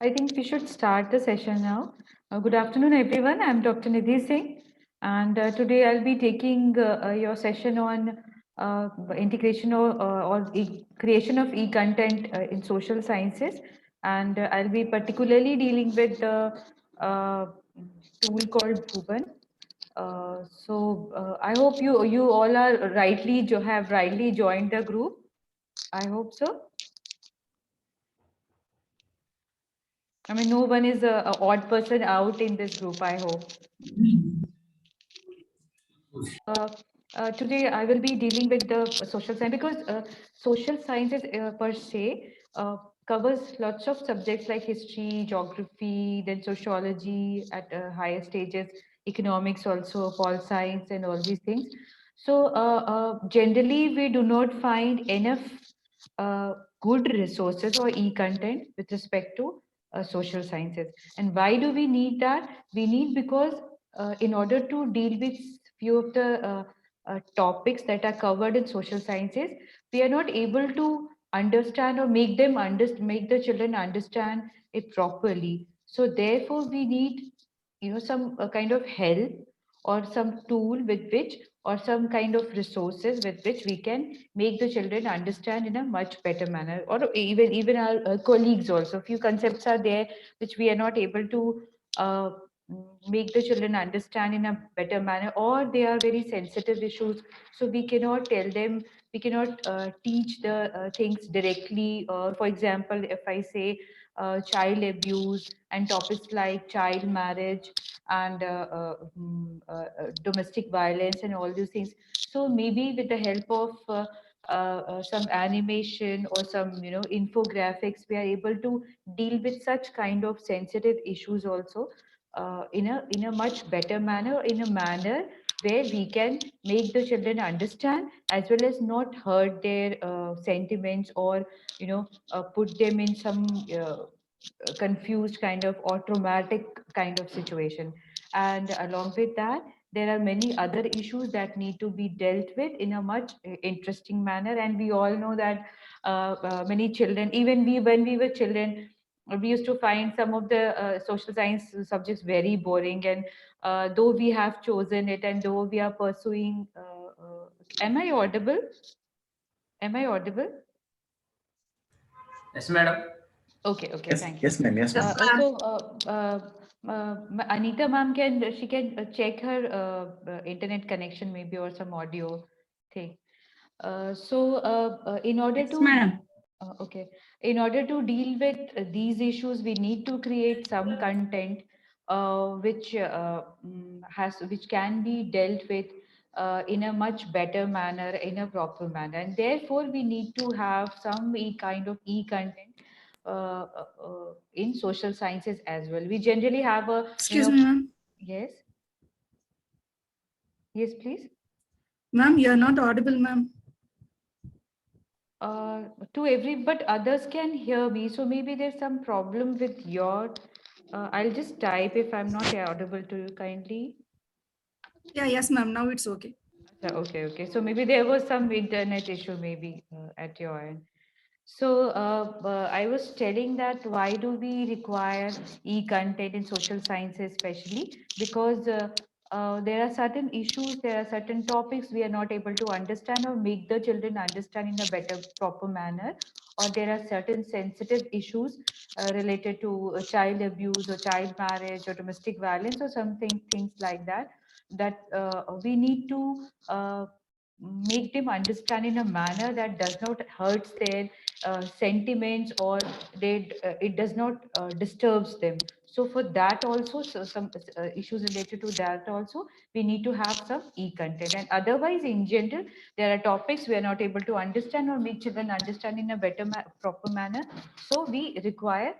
I think we should start the session now. Good afternoon, everyone. I'm Dr. Nidhi Singh, and today I'll be taking your session on integration or creation of e-content in social sciences, and I'll be particularly dealing with the uh, tool called Bhuvan. I hope you all are have rightly joined the group. I hope so. I mean, no one is a odd person out in this group, I hope. Uh, Today, I will be dealing with the social science because social sciences per se covers lots of subjects like history, geography, then sociology at higher stages, economics also, pol science, and all these things. So, generally, we do not find enough uh, good resources or e-content with respect to social sciences. And why do we need that? We need because in order to deal with few of the topics that are covered in social sciences, we are not able to understand or make the children understand it properly. So therefore, we need some kind of help or some tool with which or some kind of resources with which we can make the children understand in a much better manner, or even our colleagues also. Few concepts are there which we are not able to uh, make the children understand in a better manner, or they are very sensitive issues, so we cannot tell them, we cannot teach the things directly. For example, if I say child abuse and topics like child marriage and domestic violence and all these things, so maybe with the help of some animation or some infographics, we are able to deal with such kind of sensitive issues also in a much better manner, in a manner where we can make the children understand as well as not hurt their sentiments, or put them in some confused kind of or traumatic kind of situation. And along with that, there are many other issues that need to be dealt with in a much interesting manner. And we all know that many children, even we when we were children, we used to find some of the social science subjects very boring. And though we have chosen it, and though we are pursuing am I audible? Am I audible? Yes, madam. Okay, okay, Yes, thank you. yes, ma'am. Yes, ma'am. Anita ma'am can check her internet connection maybe, or some audio thing. In order Yes, to madam. okay, in order to deal with these issues, we need to create some content which can be dealt with in a much better manner, in a proper manner, and therefore we need to have some kind of e-content in social sciences as well. We generally have a, Excuse me, ma'am. yes, yes, please. Ma'am, you are not audible, ma'am. To every, but others can hear me, so maybe there's some problem with your. I'll just type if I'm not audible to you kindly. Yeah, yes, ma'am. Now it's okay. Okay, okay. So maybe there was some internet issue maybe at your end. So I was telling that why do we require e-content in social sciences, especially because there are certain issues, there are certain topics we are not able to understand or make the children understand in a better, proper manner, or there are certain sensitive issues related to child abuse or child marriage or domestic violence or something, things like that, that we need to make them understand in a manner that does not hurt their sentiments, or it does not disturbs them. So for that also, so some issues related to that also, we need to have some e-content. And otherwise, in general, there are topics we are not able to understand or make children understand in a better proper manner, so we require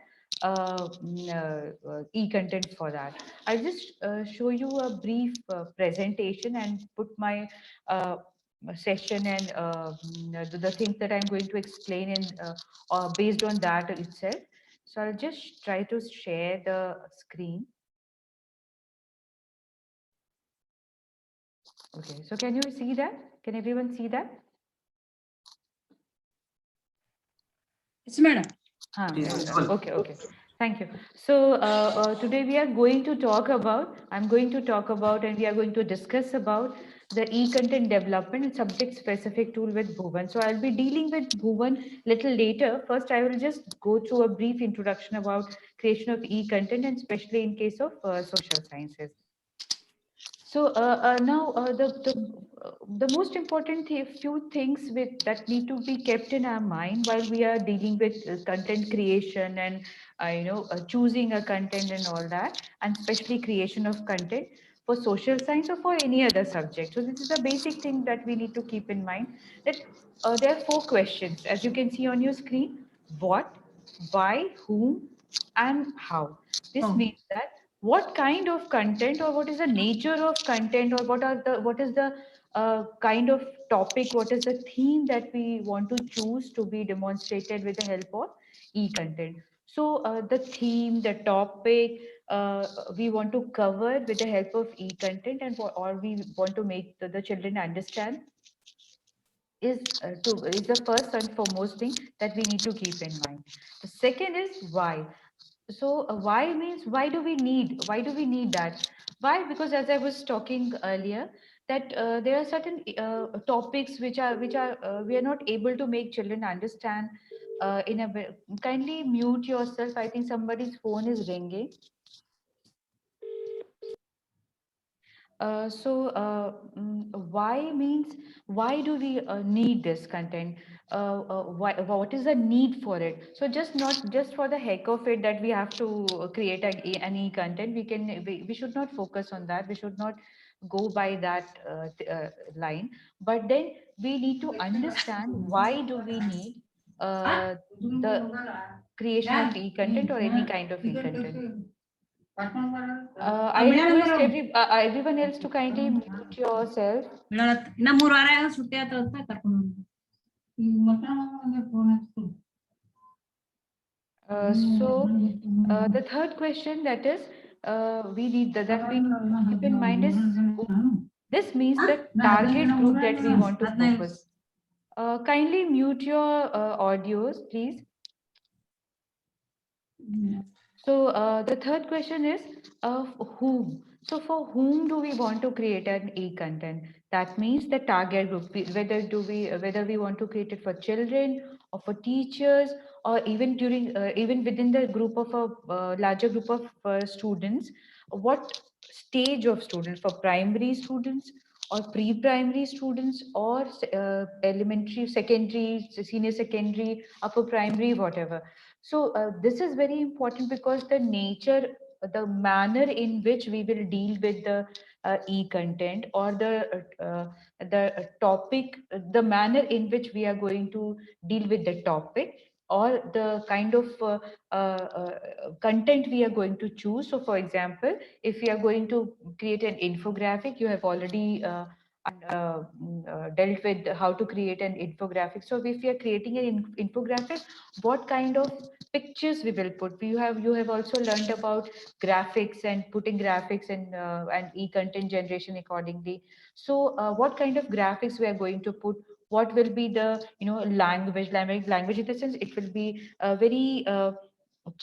e-content for that. I'll just show you a brief presentation and put my session and the things that I'm going to explain in based on that itself. So I'll just try to share the screen. Okay, so can you see that? Can everyone see that? Yes, madam. Okay, okay. Thank you. So today we are going to talk about, I'm going to talk about, and we are going to discuss about the e-content development and subject-specific tool with Bhuvan. So I'll be dealing with Bhuvan little later. First, I will just go through a brief introduction about creation of e-content, and especially in case of social sciences. So now the most important few things that need to be kept in our mind while we are dealing with content creation and choosing a content and all that, and especially creation of content for social science or for any other subject. So this is the basic thing that we need to keep in mind, that there are four questions as you can see on your screen: what, why, whom, and how. This Oh. means that what kind of content, or what is the nature of content, or what is the kind of topic, what is the theme that we want to choose to be demonstrated with the help of e-content. So the theme, the topic, we want to cover with the help of e-content, and or we want to make the children understand is the first and foremost thing that we need to keep in mind. The second is why. So why means, why do we need that? Why? Because as I was talking earlier, that there are certain topics which are we are not able to make children understand in a way. Kindly mute yourself. I think somebody's phone is ringing. Why means, why do we need this content? What is the need for it? So just not just for the heck of it that we have to create any content. We should not focus on that. We should not go by that line. But then we need to understand why do we need the creation of e-content or any kind of e-content. I request everyone else to kindly mute yourself. ಇನ್ನ 3 ವಾರ ಸುಟ್ಟಿ ಆತ ಅಂತ ಕರ್ಕೊಂಡು The third question that is we need that we keep in mind is whom. This means the target group that we want to focus. Kindly mute your audios, please. So the third question is of whom. So for whom do we want to create an e-content? That means the target group. Whether we want to create it for children or for teachers, or even during even within the group of a larger group of students. What stage of students, for primary students or pre-primary students, or elementary, secondary, senior secondary, upper primary, whatever. So this is very important because the manner in which we will deal with the e-content, or the topic, the manner in which we are going to deal with the topic, or the kind of content we are going to choose. So, for example, if we are going to create an infographic, you have already dealt with how to create an infographic. So, if we are creating an infographic, what kind of pictures we will put? You have also learned about graphics and putting graphics and e-content generation accordingly. So, what kind of graphics we are going to put? What will be the language in the sense it will be very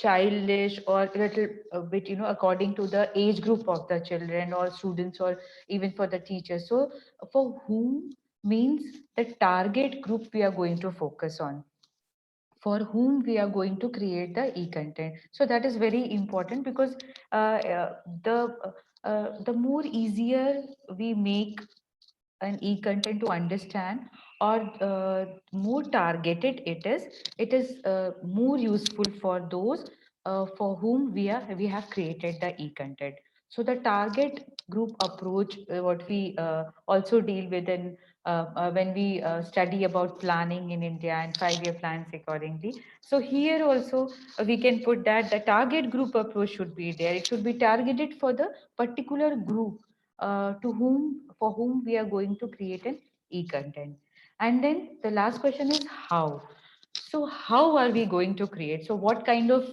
childish or a little bit according to the age group of the children or students, or even for the teachers. So for whom means the target group we are going to focus on, for whom we are going to create the e-content. So that is very important because the more easier we make an e-content to understand, or more targeted it is more useful for those for whom we have created the e-content. So the target group approach, what we also deal with in when we study about planning in India and 5-year plans accordingly. So here also we can put that the target group approach should be there. It should be targeted for the particular group for whom we are going to create an e-content. And then the last question is how. So how are we going to create? So what kind of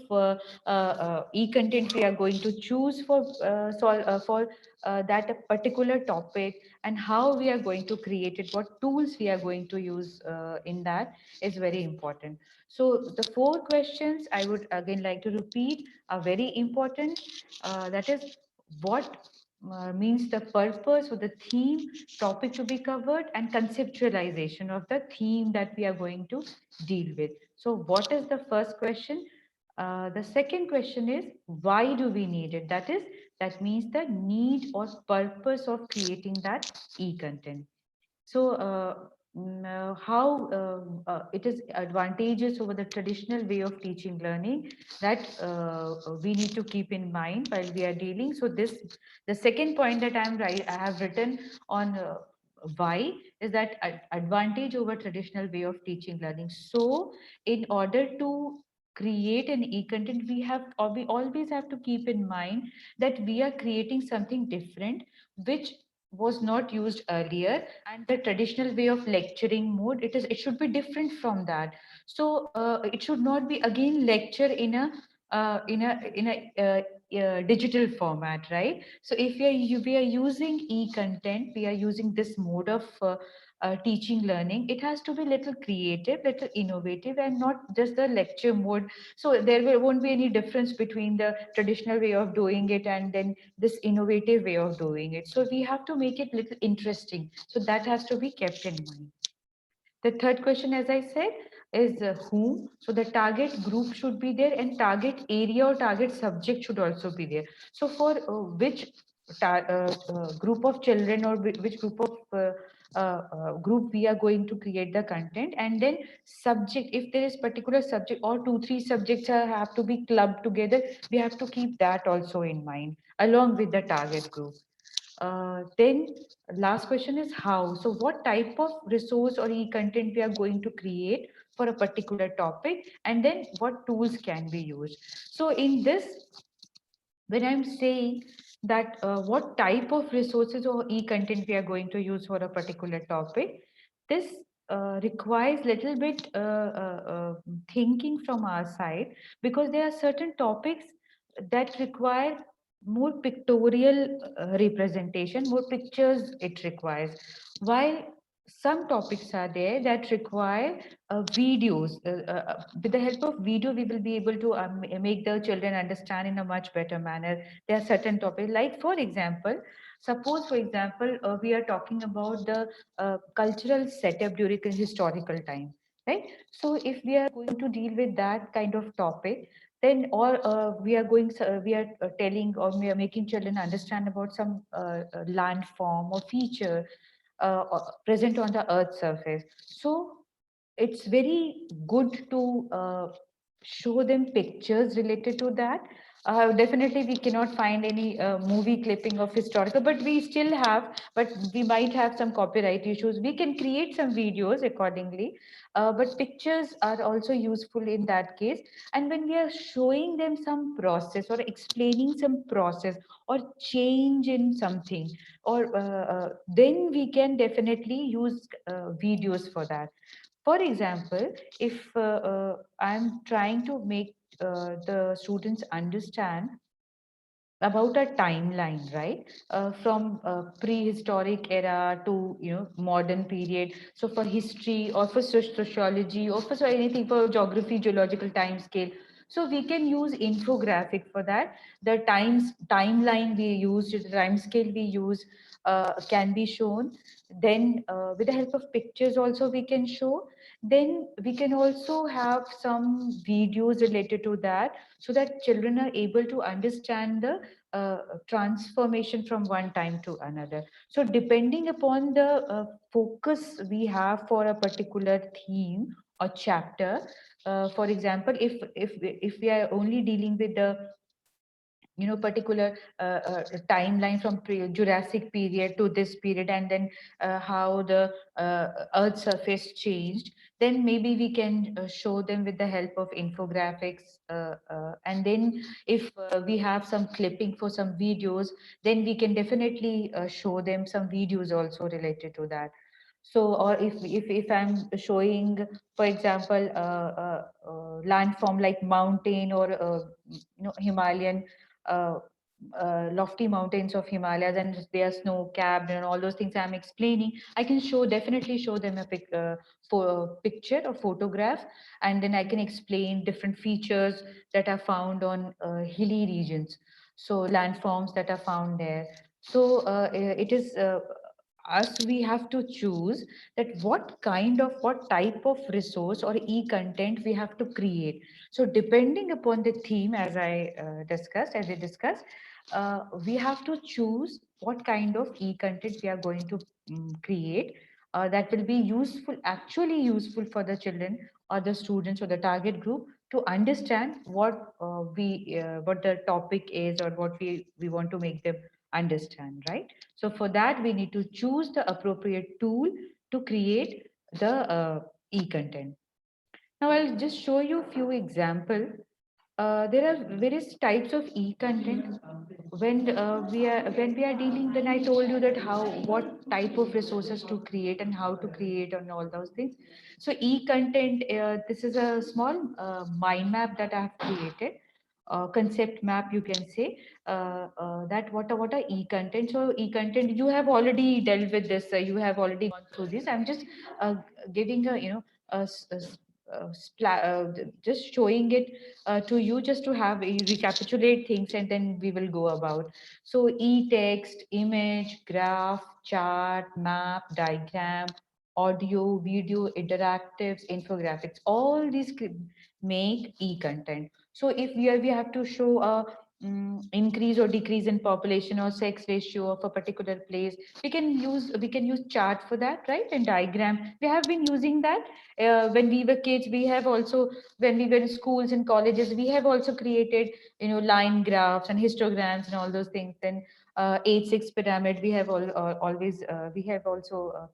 e-content we are going to choose for that particular topic, and how we are going to create it, what tools we are going to use in that is very important. So the four questions I would again like to repeat are very important. That is, what means the purpose or the theme topic to be covered, and conceptualization of the theme that we are going to deal with. So what is the first question? The second question is, why do we need it? That means the need or purpose of creating that e-content. So how it is advantageous over the traditional way of teaching learning, that we need to keep in mind while we are dealing. So this, the second point that I have written on why is that advantage over traditional way of teaching learning. So in order to create an e-content, we have, or we always have to keep in mind that we are creating something different, which was not used earlier, and the traditional way of lecturing mode, it should be different from that. So it should not be again lecture in a digital format, right? So if we are using e-content, we are using this mode of teaching learning, it has to be little creative, little innovative, and not just the lecture mode. So won't be any difference between the traditional way of doing it and then this innovative way of doing it. So we have to make it little interesting. So that has to be kept in mind. The third question, as I said, is whom. So the target group should be there, and target area or target subject should also be there. So for which group of children, or which group of group we are going to create the content, and then subject, if there is particular subject or 2 3 subjects have to be clubbed together, we have to keep that also in mind along with the target group. Then last question is how. So what type of resource or e-content we are going to create for a particular topic, and then what tools can be used. So in this, when I'm saying that what type of resources or e-content we are going to use for a particular topic, this requires little bit thinking from our side, because there are certain topics that require more pictorial representation, more pictures it requires, while some topics are there that require videos. With the help of video, we will be able to make the children understand in a much better manner. There are certain topics, like for example, suppose for example, we are talking about the cultural setup during a historical time, right? So if we are going to deal with that kind of topic, then, or we are telling, or we are making children understand about some landform or feature present on the earth's surface. So it's very good to show them pictures related to that. Definitely, we cannot find any movie clipping of historical, but we still have, but we might have some copyright issues. We can create some videos accordingly, but pictures are also useful in that case. And when we are showing them some process or explaining some process or change in something, or then we can definitely use videos for that. For example, if I'm trying to make the students understand about a timeline, right? From prehistoric era to modern period. So for history or for sociology or for anything, for geography, geological time scale. So we can use infographic for that. The timeline we use, the time scale we use can be shown. Then with the help of pictures also we can show. Then we can also have some videos related to that, so that children are able to understand the transformation from one time to another. So depending upon the focus we have for a particular theme or chapter, for example, if we are only dealing with the particular timeline from Jurassic period to this period, and then how the earth's surface changed, then maybe we can show them with the help of infographics, and then if we have some clipping for some videos, then we can definitely show them some videos also related to that. So, or if I'm showing, for example, landform like mountain or Himalayan, uh, lofty mountains of Himalayas, and they are snow capped and all those things I'm explaining, I can definitely show them a picture or photograph, and then I can explain different features that are found on hilly regions. So landforms that are found there. So it is us, we have to choose that what type of resource or e-content we have to create. So depending upon the theme, as we discussed, we have to choose what kind of e-content we are going to create, that will be actually useful for the children or the students or the target group to understand what the topic is, or what we want to make them understand, right? So for that, we need to choose the appropriate tool to create the e-content. Now I'll just show you a few examples. There are various types of e-content. When we are dealing, then I told you that what type of resources to create and how to create and all those things. So e-content, this is a small mind map that I have created, concept map, you can say, that what are e-content. So e-content, you have already dealt with this, you have already gone through this. I'm just giving a a, s- a s- just showing it to you, just to have recapitulate things, and then we will go about. So e-text, image, graph, chart, map, diagram, audio, video, interactives, infographics, all these make e-content. So if we have to show a increase or decrease in population or sex ratio of a particular place, we can use chart for that, right? And diagram, we have been using that when we were kids. We have also, when we were in schools and colleges, we have also created line graphs and histograms and all those things. Then 8-6 pyramid, we have also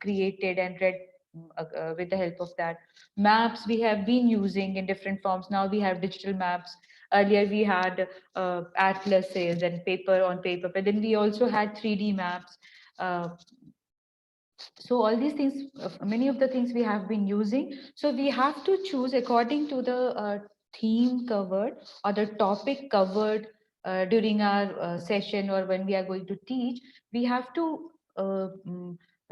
created and read with the help of that. Maps we have been using in different forms. Now we have digital maps. Earlier we had atlases and paper on paper, but then we also had 3D maps. uh, so all these things, many of the things we have been using. So we have to choose according to the theme covered or the topic covered during our session, or when we are going to teach. We have to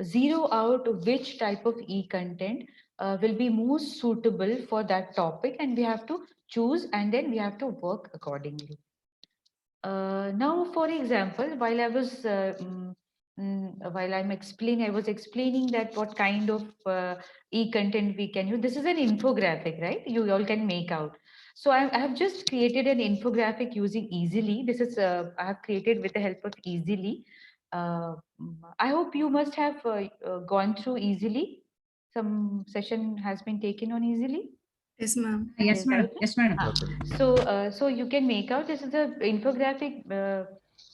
zero out which type of e-content will be most suitable for that topic, and we have to choose, and then we have to work accordingly. Now, for example, while I was explaining that what kind of e-content we can use. This is an infographic, right? You all can make out. So I have just created an infographic using Easily. This is I have created with the help of Easily. I hope you must have gone through Easily. Some session has been taken on Easily. Yes, ma'am. Yes, madam. Right? Yes, madam. So you can make out, this is a infographic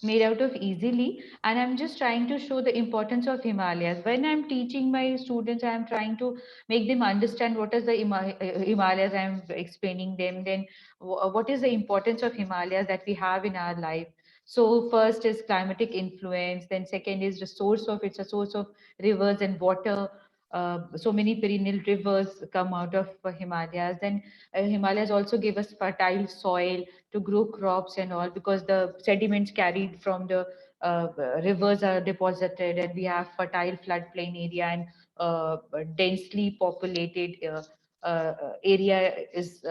made out of Easily, and I'm just trying to show the importance of Himalayas. When I'm teaching my students, I'm trying to make them understand what is the Himalayas. I'm explaining them. Then what is the importance of Himalayas that we have in our life. So first is climatic influence. Then second is the source of, it's a source of rivers and water. So many perennial rivers come out of Himalayas. Then Himalayas also give us fertile soil to grow crops and all, because the sediments carried from the rivers are deposited, and we have fertile floodplain area, and densely populated area exists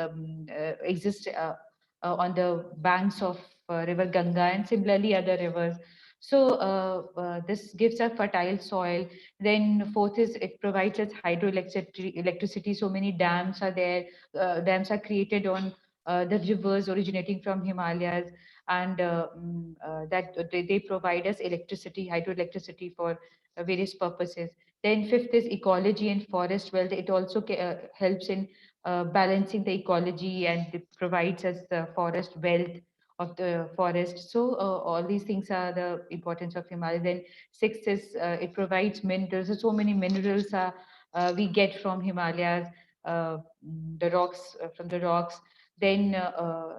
on the banks of river Ganga, and similarly other rivers. So this gives a fertile soil. Then fourth is, it provides us electricity. So many dams are there. Dams are created on the rivers originating from Himalayas, and that they provide us electricity, hydroelectricity, for various purposes. Then fifth is ecology and forest wealth. It also helps in balancing the ecology, and it provides us the forest wealth of the forest. So all these things are the importance of Himalaya. Then sixth is, it provides minerals. So many minerals we get from Himalayas, the rocks, from the rocks. Then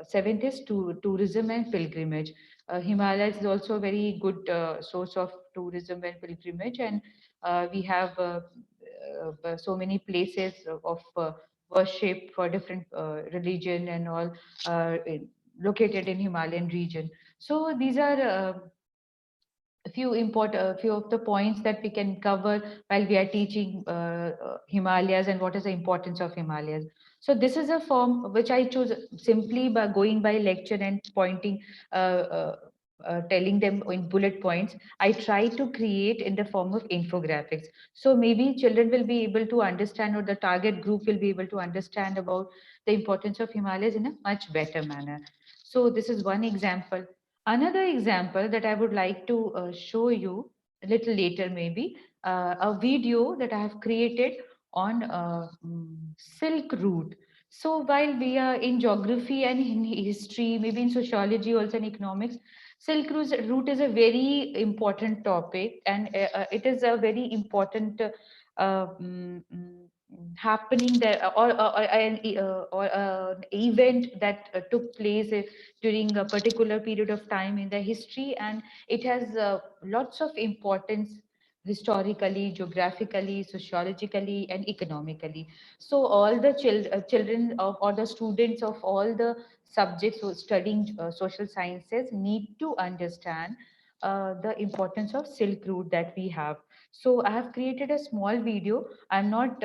seventh is tourism and pilgrimage. Himalayas is also a very good source of tourism and pilgrimage, and we have so many places of worship for different religion and all located in Himalayan region. So these are a few of the points that we can cover while we are teaching Himalayas and what is the importance of Himalayas. So this is a form which I chose simply by going by lecture and pointing, telling them in bullet points. I try to create in the form of infographics. So maybe children will be able to understand, or the target group will be able to understand about the importance of Himalayas in a much better manner. So this is one example. Another example that I would like to show you a little later, maybe a video that I have created on Silk Route. So while we are in geography and in history, maybe in sociology also and economics, Route is a very important topic, and it is a very important happening there, or an event that took place during a particular period of time in the history, and it has lots of importance historically, geographically, sociologically, and economically. So all the children of, or the students of all the subjects who are studying social sciences need to understand the importance of Silk Route that we have. So I have created a small video. I'm not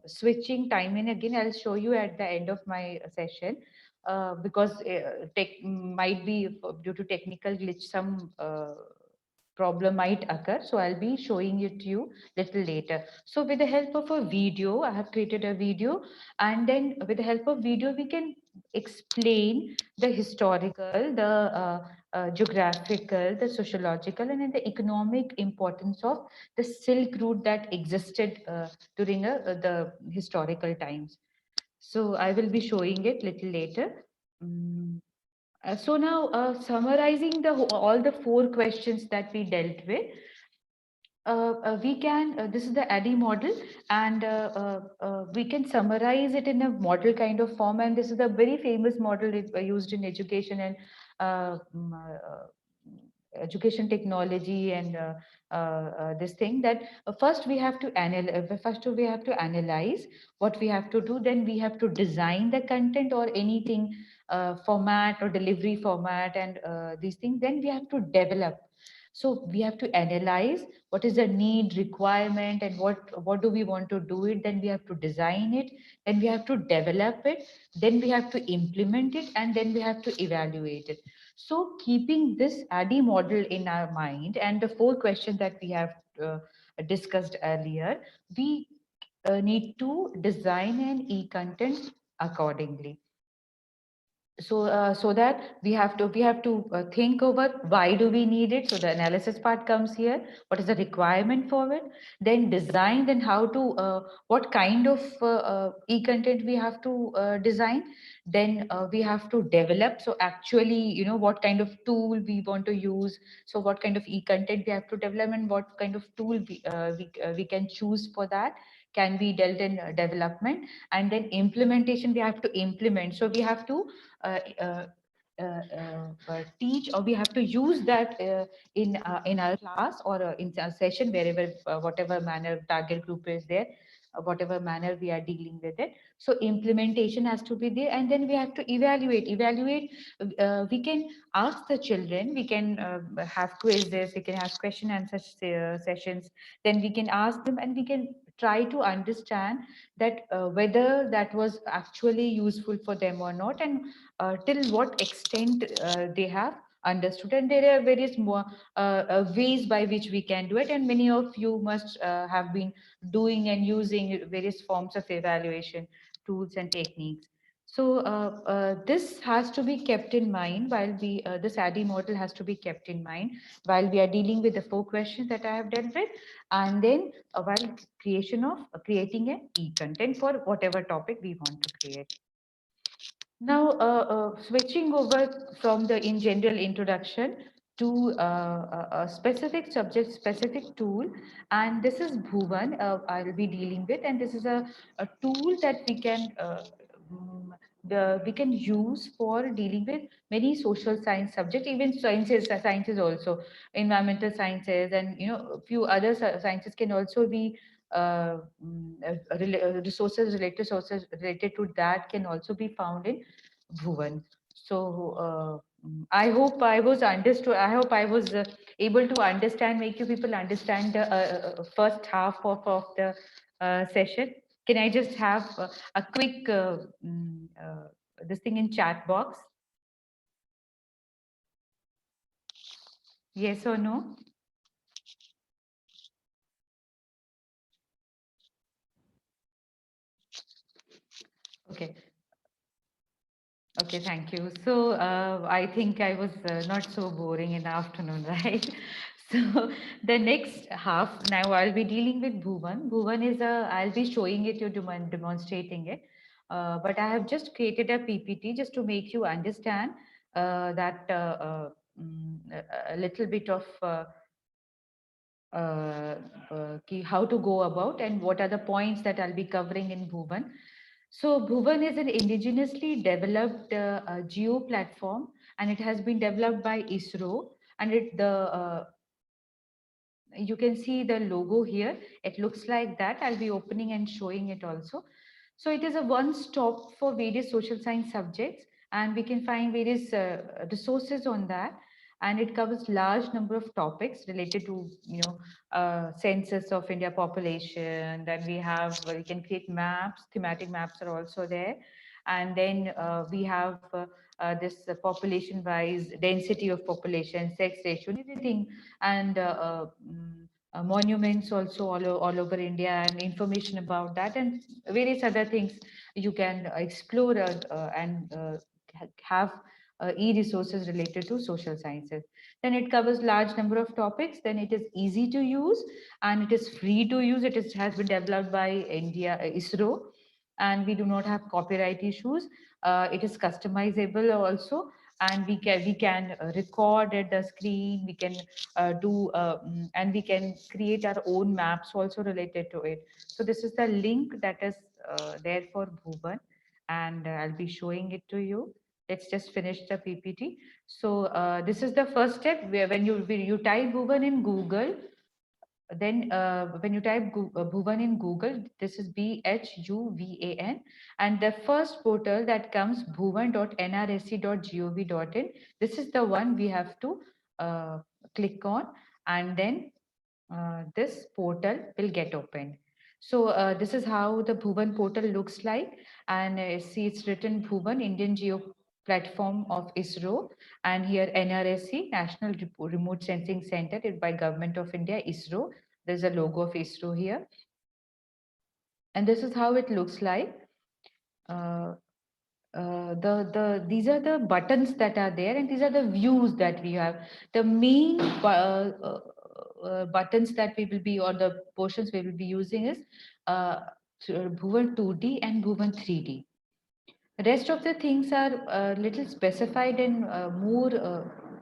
switching time in again. I'll show you at the end of my session, because tech might be due to technical glitch, some problem might occur. So I'll be showing it to you little later. So with the help of a video, I have created a video, and then with the help of video, we can explain the historical, the geographical, the sociological, and then the economic importance of the Silk Route that existed during the historical times. So I will be showing it little later. Mm. So now, summarizing all the four questions that we dealt with, we can, this is the ADDIE model, and we can summarize it in a model kind of form. And this is a very famous model used in education and education technology and this thing, that first we have to analyze what we have to do, then we have to design the content or anything, format or delivery format, and these things, then we have to develop. So we have to analyze what is the need, requirement, and what do we want to do it, then we have to design it, then we have to develop it, then we have to implement it, and then we have to evaluate it. So keeping this ADDIE model in our mind and the four questions that we have discussed earlier, we need to design an e-content accordingly. So so that we have to think over why do we need it. So the analysis part comes here. What is the requirement for it? Then design, then how to what kind of e-content we have to design. Then we have to develop. So actually, what kind of tool we want to use. So what kind of e-content we have to develop, and what kind of tool we can choose for that, can be dealt in development. And then implementation, we have to implement. So we have to uh, uh, teach, or we have to use that in our class, or in a session, wherever whatever manner target group is there, whatever manner we are dealing with it. So implementation has to be there, and then we have to evaluate. We can ask the children, we can have quizzes, we can have question answer sessions, then we can ask them, and we can try to understand that whether that was actually useful for them or not, and till what extent they have understood. And there are various more ways by which we can do it, and many of you must have been doing and using various forms of evaluation tools and techniques. So this has to be kept in mind while this ADDIE model has to be kept in mind while we are dealing with the four questions that I have dealt with, and then while creating an e-content for whatever topic we want to create. Now, switching over from the in general introduction to a specific subject, specific tool, and this is Bhuvan I'll be dealing with, and this is a tool that mm, we can use for dealing with many social science subjects, even sciences also, environmental sciences, and a few other sciences can also be resources related to that can also be found in Bhuvan. So I hope I was understood. I hope I was able to understand, make you people understand the first half of the session. Can I just have a quick this thing in chat box? Yes or no? Okay. Okay, thank you. So I think I was not so boring in the afternoon, right? So the next half, now I'll be dealing with Bhuvan. Bhuvan is I'll be showing it, you demonstrating it. But I have just created a PPT just to make you understand that a little bit of how to go about and what are the points that I'll be covering in Bhuvan. So Bhuvan is an indigenously developed geo platform, and it has been developed by ISRO. And you can see the logo here. It looks like that. I'll be opening and showing it also. So it is a one-stop for various social science subjects, and we can find various resources on that. And it covers large number of topics related to, census of India population. Then we can create maps. Thematic maps are also there, and then we have this population-wise density of population, sex ratio, and everything, and monuments also all over India, and information about that, and various other things you can explore and have e-resources related to social sciences. Then it covers large number of topics. Then it is easy to use and it is free to use. Has been developed by India ISRO, and we do not have copyright issues. It is customizable also, and we can record at the screen. We can and we can create our own maps also related to it. So this is the link that is there for Bhuvan, and I'll be showing it to you. Let's just finish the PPT. So this is the first step, where when you type Bhuvan in Google, then when you type Bhuvan in Google, this is Bhuvan, and the first portal that comes, bhuvan.nrsc.gov.in. This is the one we have to uh, click on, and then this portal will get opened. So this is how the Bhuvan portal looks like, and see, it's written Bhuvan, Indian Geo Platform of ISRO, and here NRSC, National Remote Sensing Center, by Government of India, ISRO. There's a logo of ISRO here, and this is how it looks like. Uh, these are the buttons that are there, and these are the views that we have. The main buttons that we will be, or the portions we will be using, is Bhuvan 2D and Bhuvan 3D. Rest of the things are little specified and more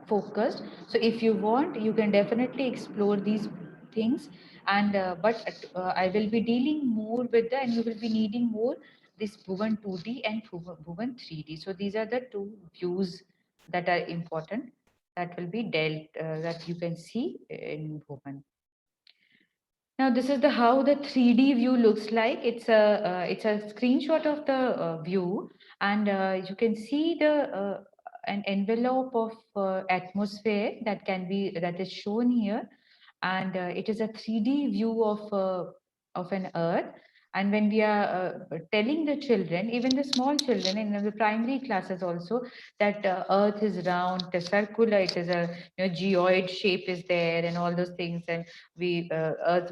focused. So if you want, you can definitely explore these things. And I will be dealing more with and you will be needing more this Bhuvan 2D and Bhuvan 3D. So these are the two views that are important, that will be dealt, that you can see in Bhuvan. Now this is the how the 3D view looks like. It's a screenshot of the view, and you can see the an envelope of atmosphere that is shown here, and it is a 3D view of an Earth. And when we are telling the children, even the small children in the primary classes also, that Earth is round, it is circular, it is a geoid shape is there, and all those things, and we Earth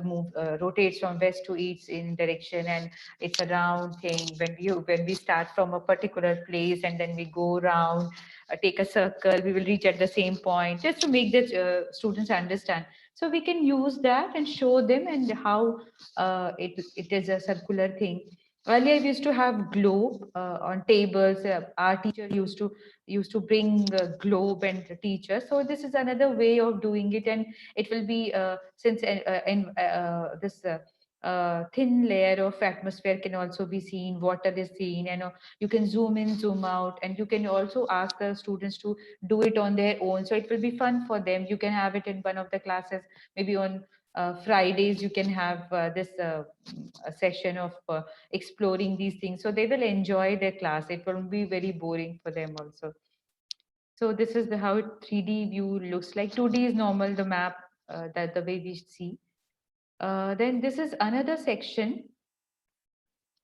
rotates from west to east in direction, and it's a round thing. When we start from a particular place and then we go around, take a circle, we will reach at the same point, just to make the students understand. So we can use that and show them, and how it is a circular thing. Earlier we used to have globe on tables. Our teacher used to bring a globe and teach us. So this is another way of doing it, and it will be since in this thin layer of atmosphere can also be seen, water is seen, and you can zoom in, zoom out, and you can also ask the students to do it on their own. So it will be fun for them. You can have it in one of the classes, maybe on Fridays you can have this a session of exploring these things. So they will enjoy their class. It won't be very boring for them also. So this is how 3D view looks like. 2D is normal, the map that the way we see. Then this is another section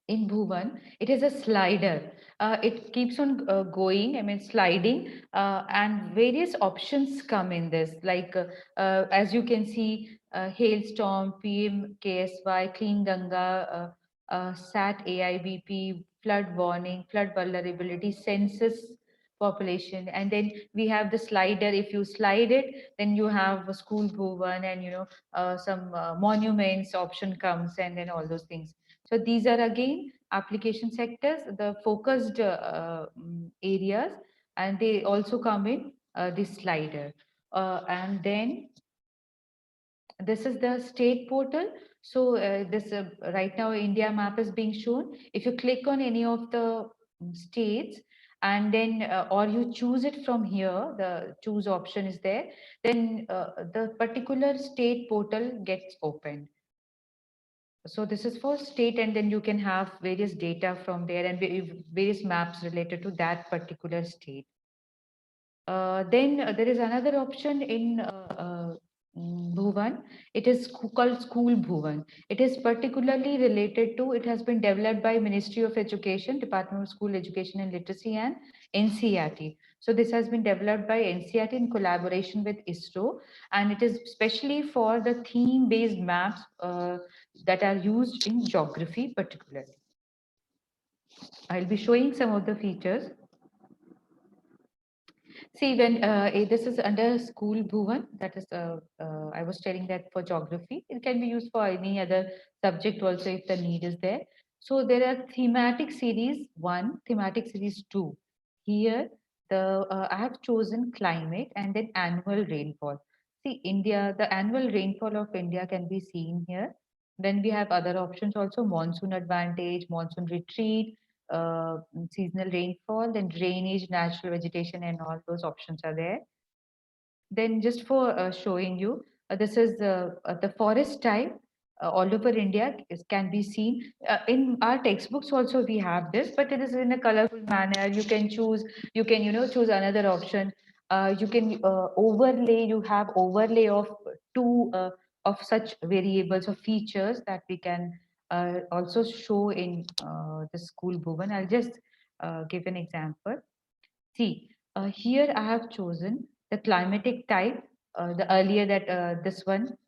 in Bhuvan. It is a slider. It keeps on going, I mean sliding, and various options come in this. Like as you can see, hailstorm, PM KSY, Clean Ganga, SAT AIBP, flood warning, flood vulnerability, census population, and then we have the slider. If you slide it, then you have a school Bhuvan, and some monuments option comes, and then all those things. So these are again application sectors, the focused areas, and they also come in this slider. And then this is the state portal. So this right now India map is being shown. If you click on any of the states, and then or you choose it from here, the choose option is there, then the particular state portal gets opened. So this is for state, and then you can have various data from there and various maps related to that particular state. Then there is another option in Bhuvan. It is called School Bhuvan. It is particularly related to, it has been developed by Ministry of Education, Department of School Education and Literacy, and NCERT. So this has been developed by NCERT in collaboration with ISRO, and it is specially for the theme-based maps that are used in geography particularly. I'll be showing some of the features. See, when this is under school Bhuvan, that is, I was telling that for geography, it can be used for any other subject also if the need is there. So there are thematic series 1, thematic series 2. Here, I have chosen climate and then annual rainfall. See, India, the annual rainfall of India can be seen here. Then we have other options also: monsoon advantage, monsoon retreat, uh, seasonal rainfall, then drainage, natural vegetation, and all those options are there. Then just for showing you, this is the forest type all over India can be seen. In our textbooks also we have this, but it is in a colorful manner. You can choose, you can, choose another option. You can overlay, you have overlay of two of such variables or features that we can also show in the school Bhuvan. I'll just give an example. See, here I have chosen the climatic type, the earlier that this one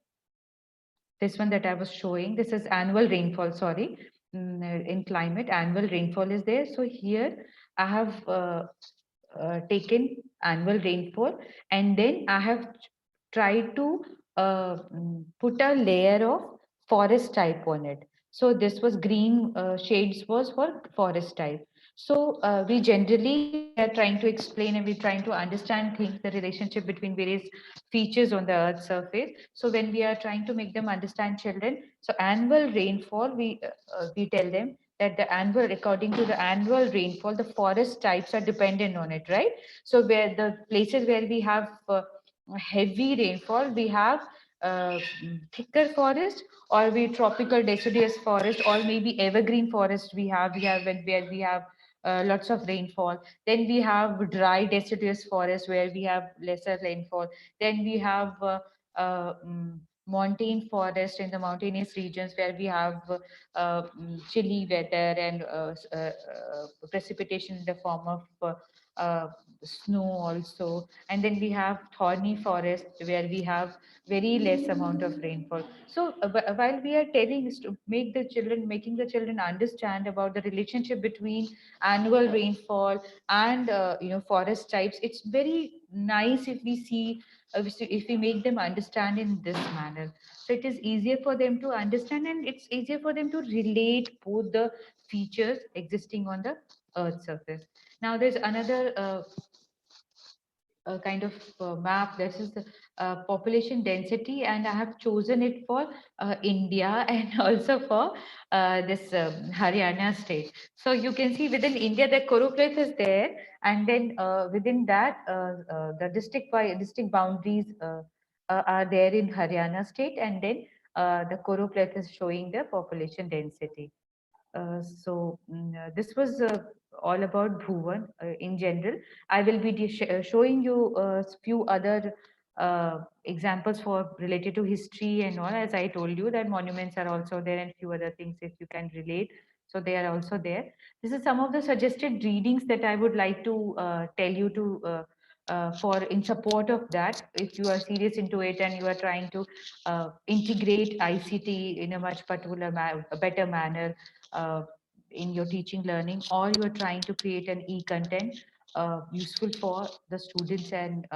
that I was showing, this is annual rainfall, sorry. In climate, annual rainfall is there. So here I have taken annual rainfall, and then I have tried to put a layer of forest type on it. So this was green shades was for forest type. So we generally are trying to explain, and we're trying to understand things, the relationship between various features on the Earth's surface. So when we are trying to make them understand, children, so annual rainfall, we tell them that the annual, according to the annual rainfall, the forest types are dependent on it, right? So where the places where we have heavy rainfall, we have thicker forest, or we tropical deciduous forest, or maybe evergreen forest we have where we have lots of rainfall. Then we have dry deciduous forest where we have lesser rainfall. Then we have montane forest in the mountainous regions where we have chilly weather and precipitation in the form of uh, snow also. And then we have thorny forest where we have very less amount of rainfall. So while we are telling is to make the children, making the children understand about the relationship between annual rainfall and forest types, it's very nice if we see if we make them understand in this manner. So it is easier for them to understand, and it's easier for them to relate both the features existing on the earth surface. Now there's another kind of map. This is the population density, and I have chosen it for India and also for this Haryana state. So you can see within India the Kurukshetra is there, and then within that the district boundaries are there in Haryana state, and then the choropleth is showing the population density. This was all about Bhuvan in general. I will be showing you a few other examples for related to history and all. As I told you that monuments are also there and few other things if you can relate. So they are also there. This is some of the suggested readings that I would like to tell you to for in support of that. If you are serious into it and you are trying to integrate ICT in a much particular a better manner uh, in your teaching learning, or you are trying to create an e-content useful for the students and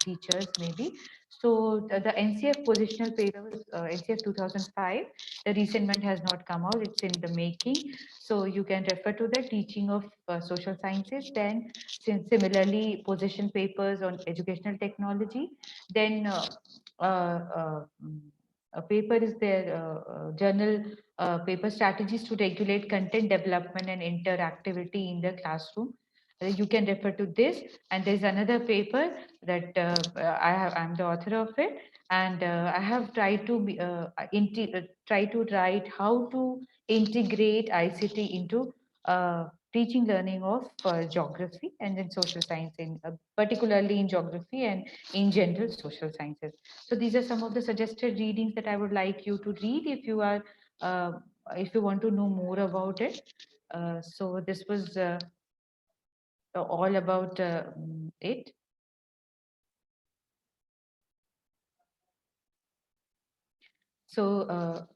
teachers maybe. So the NCF positional paper was NCF 2005. The recent one has not come out, it's in the making. So you can refer to the teaching of social sciences. Then similarly position papers on educational technology. Then a paper is there, journal paper strategies to regulate content development and interactivity in the classroom. You can refer to this. And there's another paper that I'm the author of it, and I have tried to try to write how to integrate ICT into teaching learning of geography and then social science, in particularly in geography and in general social sciences. So these are some of the suggested readings that I would like you to read uh, if you want to know more about it. So this was all about it. So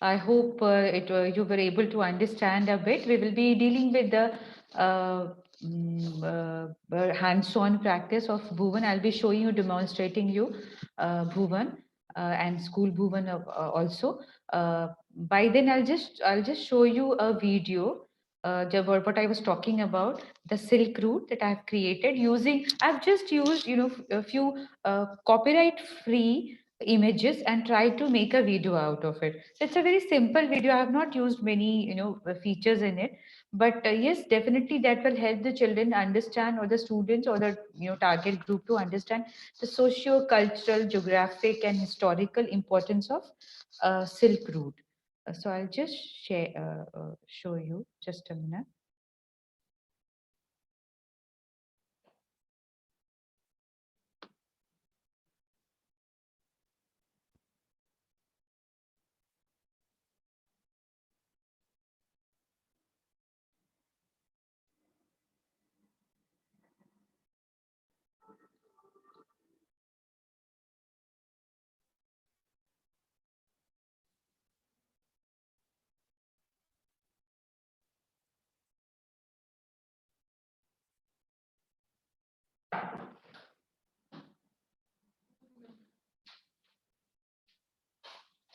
I hope you were able to understand a bit. We will be dealing with the hands-on practice of Bhuvan. I'll be showing you, demonstrating you Bhuvan and school Bhuvan also. By then, I'll just show you a video. What I was talking about, the Silk Route that I've created using. I've just used, a few copyright-free images and try to make a video out of it. So it's a very simple video. I have not used many, features in it, but yes, definitely that will help the children understand, or the students, or the target group to understand the socio-cultural, geographic, and historical importance of Silk Route. So I'll just show you just a minute.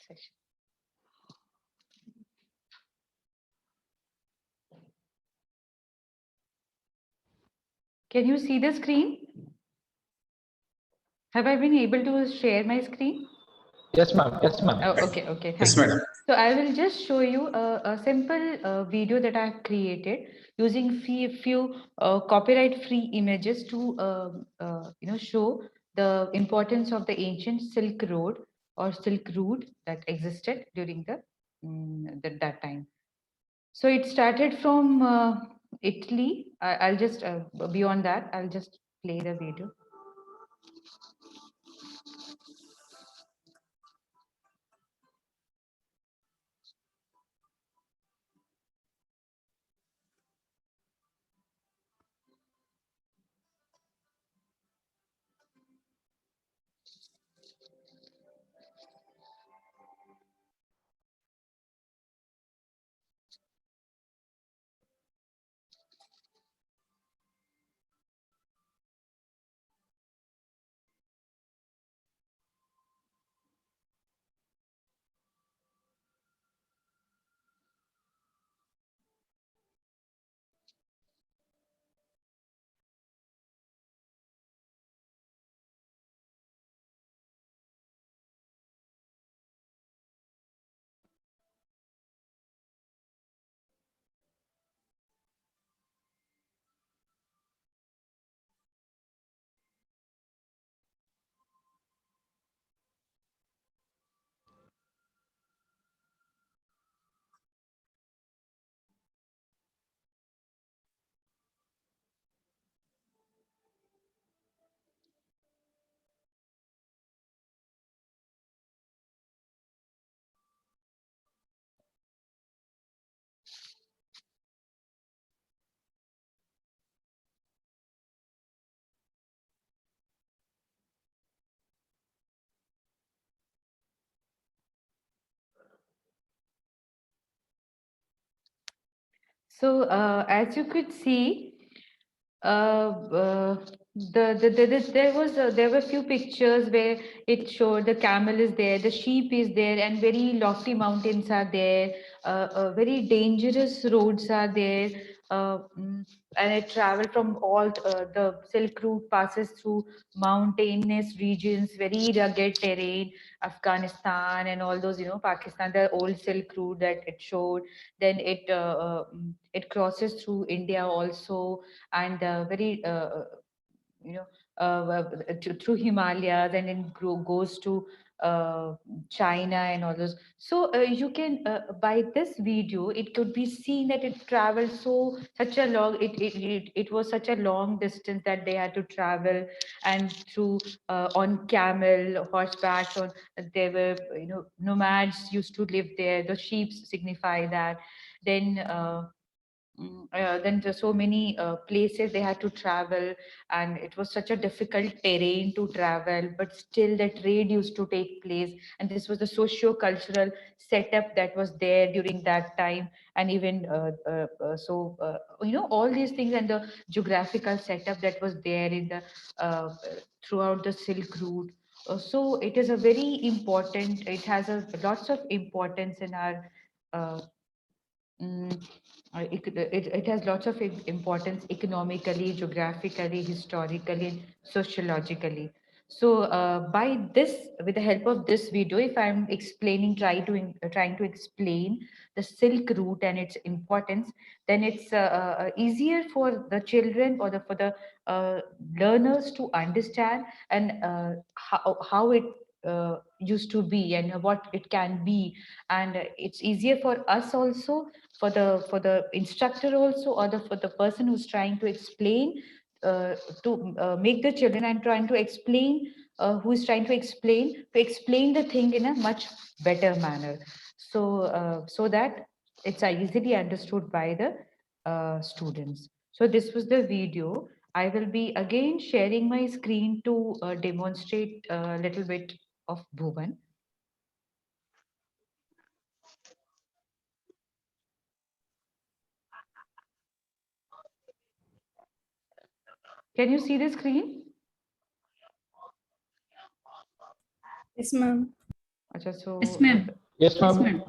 Session. Can you see the screen? Have I been able to share my screen? Yes, ma'am. Yes, ma'am. Oh, okay, Yes, thank you. madam. So I will just show you a simple video that I've created using few copyright-free images to show the importance of the ancient Silk Road or Silk Route that existed during that time. So it started from Italy. I'll just beyond that, I'll just play the video. So as you could see, there were few pictures where it showed the camel is there, the sheep is there, and very lofty mountains are there. Very dangerous roads are there, and it traveled from all the Silk Route passes through mountainous regions, very rugged terrain, Afghanistan and all those, Pakistan, the old Silk Route that it showed. Then it crosses through India also, and very you know through Himalayas, and then goes to uh, China and all those. So you can by this video it could be seen that it traveled such a long, it was such a long distance that they had to travel, and through on camel, horseback, on there were, nomads used to live there, the sheep signify that. Then then there's so many places they had to travel, and it was such a difficult terrain to travel, but still the trade used to take place, and this was the socio-cultural setup that was there during that time. And even all these things, and the geographical setup that was there in the throughout the Silk Route. So it is a very important, it has a lots of importance in our uh, mm, it has lots of importance economically, geographically, historically, and sociologically. So with the help of this video, if I'm explaining, trying to explain the Silk Route and its importance, then it's easier for the children, or for the learners to understand, and how it used to be and what it can be. And it's easier for us also, for the instructor also, or for the person who's trying to explain, to make the children, and trying to explain, who is trying to explain the thing in a much better manner, so that it's easily understood by the students. So this was the video. I will be again sharing my screen to demonstrate a little bit of Bhuvan. Can you see the screen? Yes, ma'am. Acha, so Yes, ma'am. Yes, Yes, ma'am. ma'am.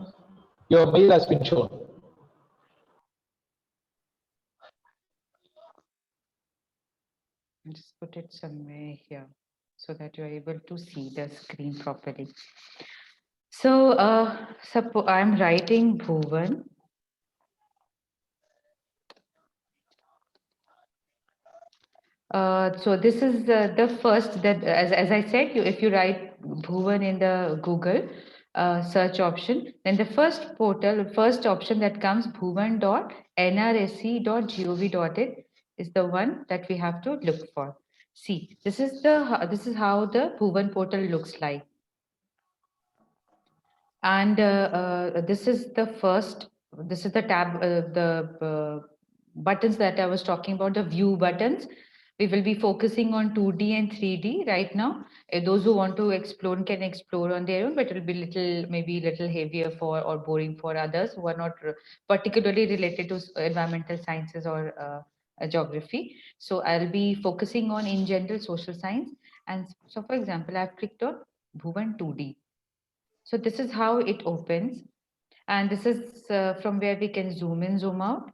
Your mail has been shown. just put it somewhere here so that you're able to see the screen properly. So, suppose I'm writing Bhuvan. So this is the first that, as I said, if you write Bhuvan in the Google search option, then the first option that comes, bhuvan.nrsc.gov.in, is the one that we have to look for. See, this is how the Bhuvan portal looks like. And this is the tab, the buttons that I was talking about, the view buttons. We will be focusing on 2D and 3D right now. Those who want to explore can explore on their own, but it will be maybe little heavier for, or boring for others who are not particularly related to environmental sciences or geography. So I'll be focusing on, in general, social science. And so, for example, I've clicked on Bhuvan 2D. So this is how it opens. And this is from where we can zoom in, zoom out.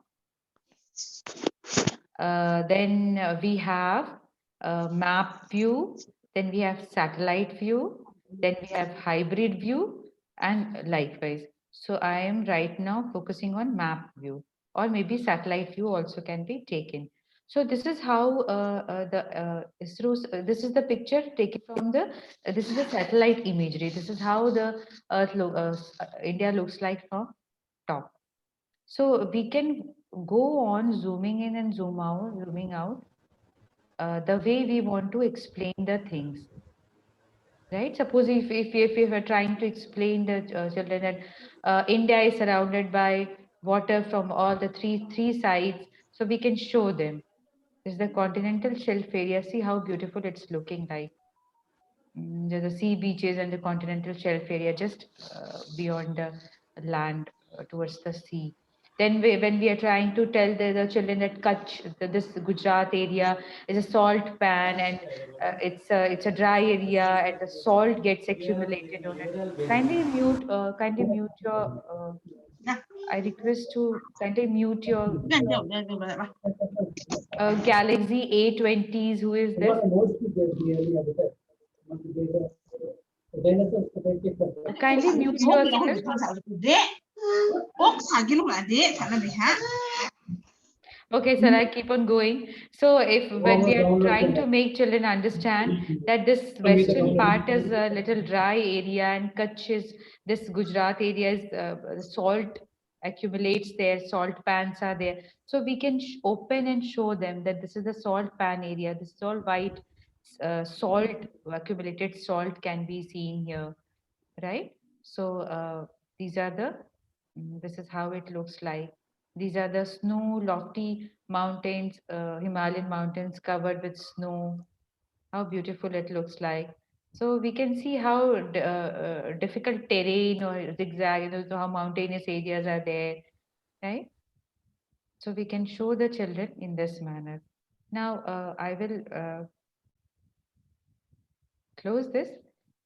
Then we have map view, then we have satellite view, then we have hybrid view, and likewise. So I am right now focusing on map view, or maybe satellite view also can be taken. So this is how this is the picture taken from this is the satellite imagery. This is how the India looks like from top. So we can go on zooming in and zooming out, the way we want to explain the things, right? Suppose if we are trying to explain the children that India is surrounded by water from all the three sides, so we can show them. This is the continental shelf area. See how beautiful it's looking like. There's the sea beaches and the continental shelf area just beyond the land, towards the sea. Then when we are trying to tell the children that Kutch, this Gujarat area is a salt pan, and it's a dry area and the salt gets accumulated on it. Kindly mute your. I request to kindly mute your Galaxy A20s. Who is this? Kindly mute yourself. Okay, sir, I keep on going. So if when we are trying to make children understand that this western part is a little dry area and Kutch is this Gujarat area is salt accumulates there, salt pans are there. So we can open and show them that this is the salt pan area. This is all white salt, accumulated salt can be seen here, right? So these are the, this is how it looks like. These are the snow, lofty mountains, Himalayan mountains covered with snow. How beautiful it looks like. So we can see how difficult terrain or zigzag, so how mountainous areas are there, right? So we can show the children in this manner. Now I will close this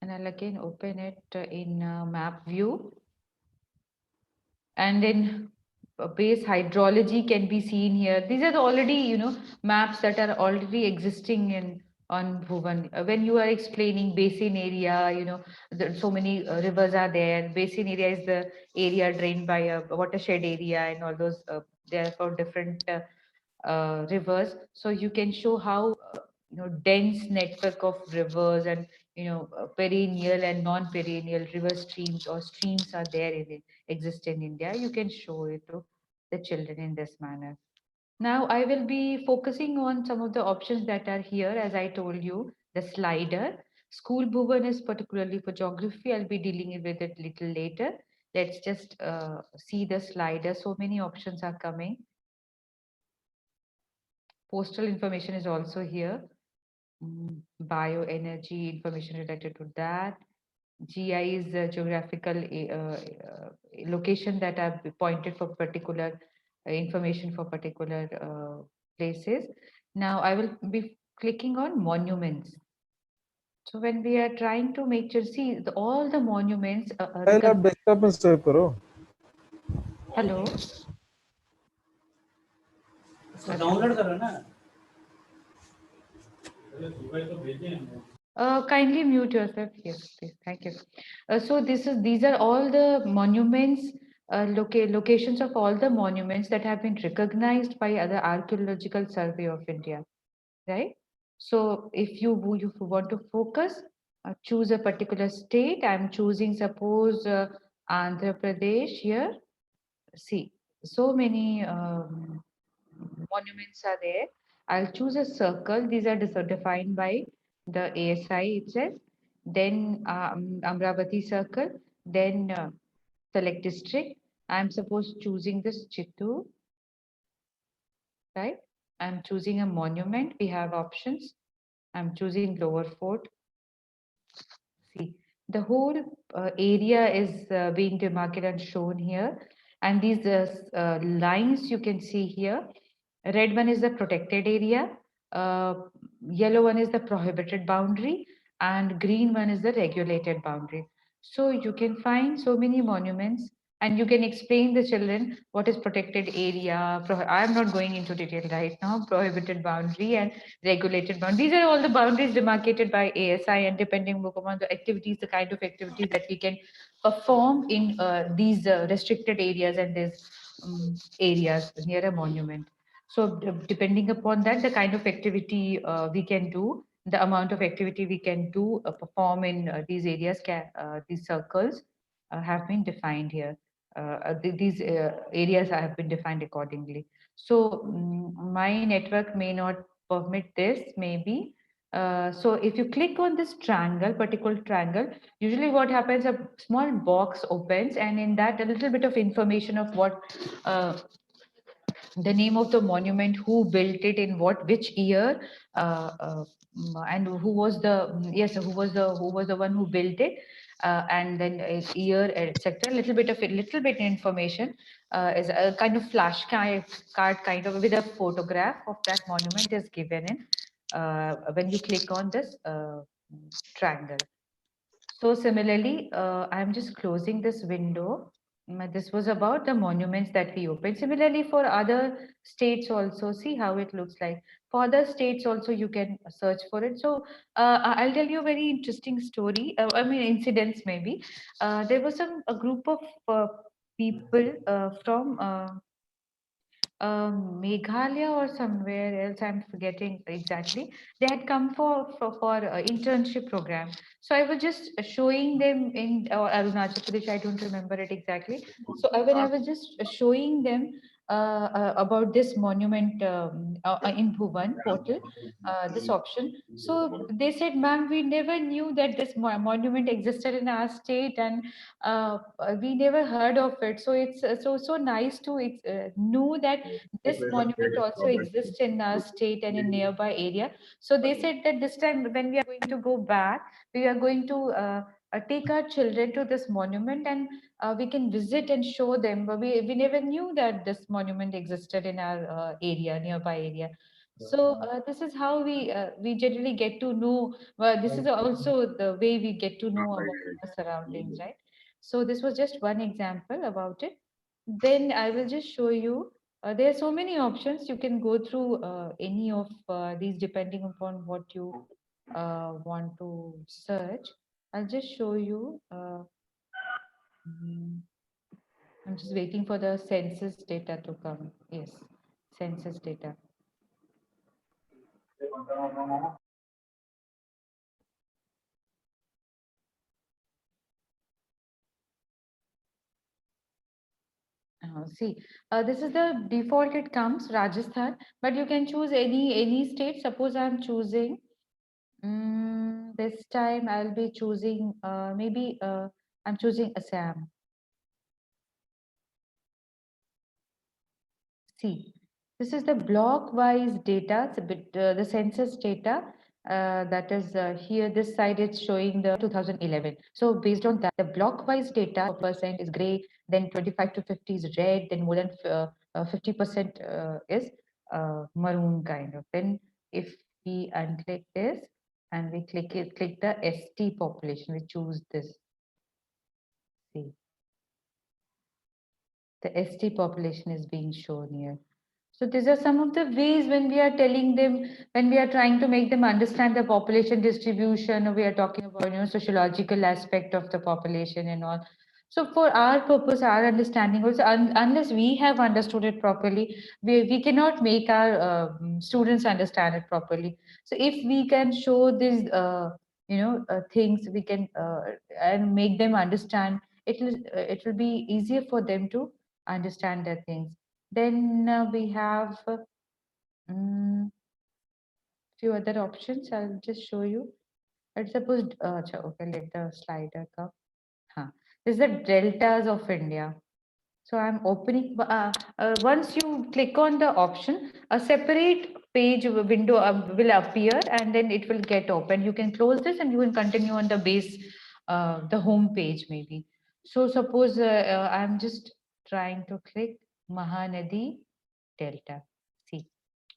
and I'll again open it in map view. And then base hydrology can be seen here. These are already, maps that are already existing in on Bhuvan. When you are explaining basin area, so many rivers are there. Basin area is the area drained by a watershed area, and all those they are for different rivers. So you can show how dense network of rivers and perennial and non-perennial river streams or streams are there exist in India. You can show it to the children in this manner. Now I will be focusing on some of the options that are here. As I told you, the slider. School Bhuvan is particularly for geography. I'll be dealing with it little later. Let's just see the slider. So many options are coming. Postal information is also here. Bioenergy information related to that. GI is geographical location that are pointed for particular information for particular places. Now I will be clicking on monuments. So when we are trying to make sure, see all the monuments. आप desktop में save करो. Hello. Download करो ना. Kindly mute yourself. Yes, please. Thank you. So these are all the monuments, locations of all the monuments that have been recognized by other Archaeological Survey of India, right? So if you want to focus, choose a particular state. I'm choosing, suppose, Andhra Pradesh here. See, so many monuments are there. I'll choose a circle. These are defined by the ASI itself. Then Amravati circle. Then select district. I'm supposed choosing this Chittoor, right? I'm choosing a monument. We have options. I'm choosing Lower Fort. See, the whole area is being demarcated and shown here. And these lines you can see here. Red one is the protected area, yellow one is the prohibited boundary, and green one is the regulated boundary. So you can find so many monuments and you can explain the children what is protected area. I'm not going into detail right now. Prohibited boundary and regulated boundary. These are all the boundaries demarcated by ASI, and depending upon the activities, the kind of activities that we can perform in these restricted areas and these areas near a monument. So depending upon that, the kind of activity we can do, the amount of activity we can do, perform in these areas, these circles have been defined here. These areas have been defined accordingly. So my network may not permit this, maybe. So if you click on this triangle, particular triangle, usually what happens, a small box opens, and in that a little bit of information of the name of the monument, who built it, in which year, and who was the who was the one who built it, and then year, etc. Little bit information is a kind of card kind of with a photograph of that monument is given in when you click on this triangle. So similarly, I'm just closing this window. This was about the monuments that we opened. Similarly, for other states also, see how it looks like. For other states also, you can search for it. So I'll tell you a very interesting story. I mean, incidents maybe. There was a group of people from Meghalaya or somewhere else. I'm forgetting exactly. They had come for internship program. So I was just showing them in Arunachal Pradesh. I don't remember it exactly. So when I was just showing them about this monument in Bhuvan portal, this option. So they said, "Ma'am, we never knew that this monument existed in our state, and we never heard of it. So it's so nice to know that this monument also exists in our state and in nearby area." So they said that this time when we are going to go back, we are going to take our children to this monument, and we can visit and show them. But we never knew that this monument existed in our nearby area. So this is how we generally get to know. Well, this is also the way we get to know about our surroundings, right? So this was just one example about it. Then I will just show you. There are so many options. You can go through any of these depending upon what you want to search. I'll just show you. Mm, I'm just waiting for the census data to come. Yes, census data. See, this is the default. It comes Rajasthan, but you can choose any state. Suppose I'm choosing. This time I'll be choosing maybe I'm choosing Assam. See, this is the block-wise data, the census data that is here. This side is showing the 2011. So based on that, the block-wise data percent is gray, then 25 to 50 is red, then more than 50% is maroon kind of. Then if we unclick this and we click the ST population, we choose this. See, the ST population is being shown here. So these are some of the ways when we are telling them, when we are trying to make them understand the population distribution, or we are talking about, sociological aspect of the population and all. So for our purpose, our understanding also, unless we have understood it properly, we cannot make our students understand it properly. So if we can show these, things, we can and make them understand, it will be easier for them to understand the things. Then we have few other options. I'll just show you. Let's suppose, okay, let the slider come. This is the deltas of India. So I'm opening, once you click on the option, a separate page window will appear, and then it will get open. You can close this and you can continue on the base, the home page maybe. So suppose I'm just trying to click Mahanadi Delta. See,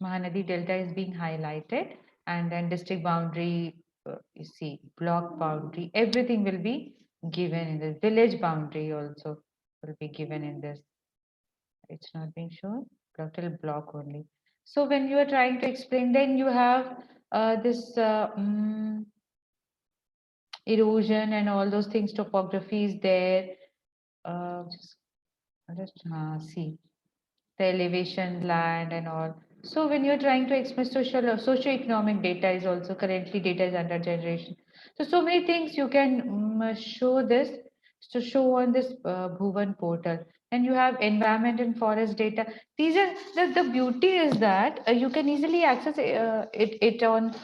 Mahanadi Delta is being highlighted, and then district boundary, you see, block boundary, everything will be given in the village boundary also will be given in this. It's not being shown, till block only. So when you are trying to explain, then you have this erosion and all those things, topography is there. Just see the elevation, land and all. So when you're trying to express socio-economic data is also currently data is under generation. So many things you can show this to show on this Bhuvan portal. And you have environment and forest data. These are the beauty is that you can easily access it on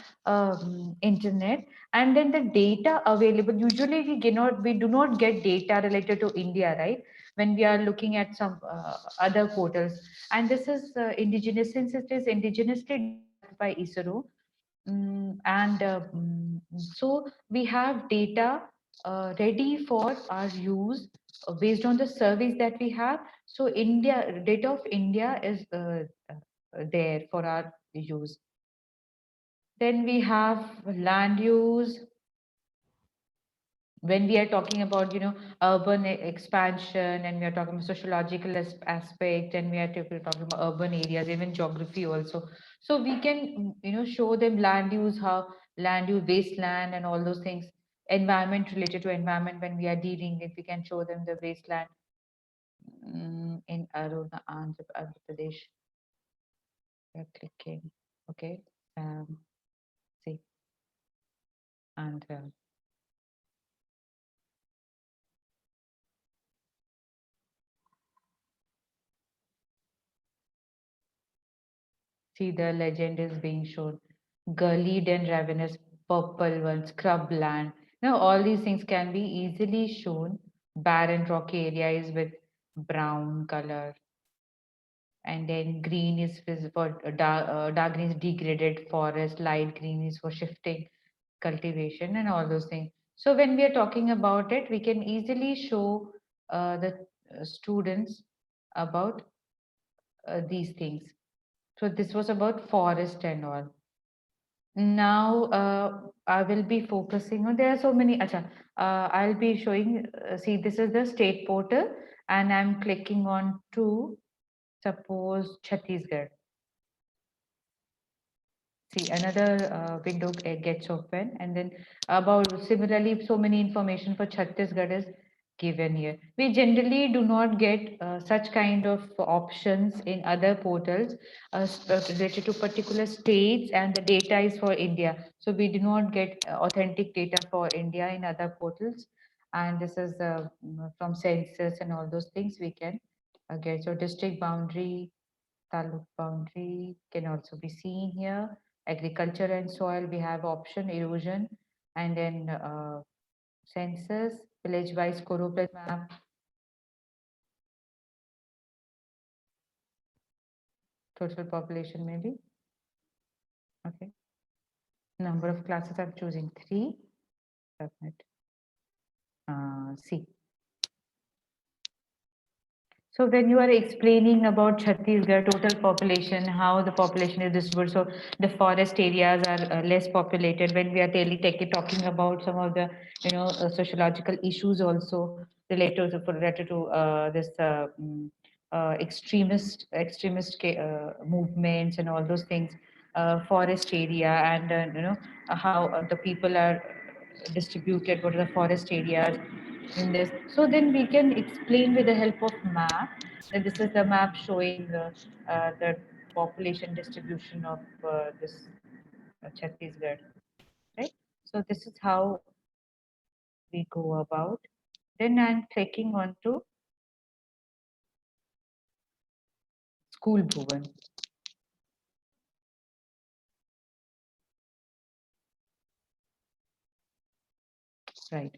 internet, and then the data available. Usually we do not get data related to India, right? when we are looking at some other portals. And this is indigenous, since it is indigenously developed by ISRO. So we have data ready for our use based on the surveys that we have. So India, data of India is there for our use. Then we have land use. When we are talking about, urban expansion, and we are talking about sociological aspect, and we are talking about urban areas, even geography also. So we can, show them land use, how land use, wasteland, and all those things. Environment, related to environment, when we are dealing it, we can show them the wasteland in Aruna, Andhra Pradesh. We are clicking. Okay. See, Andhra. See, the legend is being shown. Gullied and ravenous purple ones, scrubland. Now, all these things can be easily shown. Barren rocky areas with brown color. And then green is for dark green is degraded forest, light green is for shifting cultivation, and all those things. So when we are talking about it, we can easily show the students about these things. So this was about forest and all. Now I will be focusing on, there are so many. I'll be showing, see, this is the state portal, and I'm clicking on to, suppose, Chhattisgarh. See, another window gets open, and then about similarly, so many information for Chhattisgarh is given here. We generally do not get such kind of options in other portals related to particular states, and the data is for India. So we do not get authentic data for India in other portals. And this is from census and all those things we can get. So district boundary, taluk boundary can also be seen here. Agriculture and soil, we have option erosion, and then census, village wise choropleth map, total population maybe. Okay. Number of classes, I'm choosing 3. Submit. See. So when you are explaining about Chhattisgarh total population, how the population is distributed, so the forest areas are less populated. When we are talking about some of the, sociological issues also related to this extremist movements and all those things, forest area, and how the people are distributed, what are the forest areas in this. So then we can explain with the help of map. And this is the map showing the population distribution of this Chhattisgarh, right? So this is how we go about. Then I'm clicking on to School Bhuvan. Right.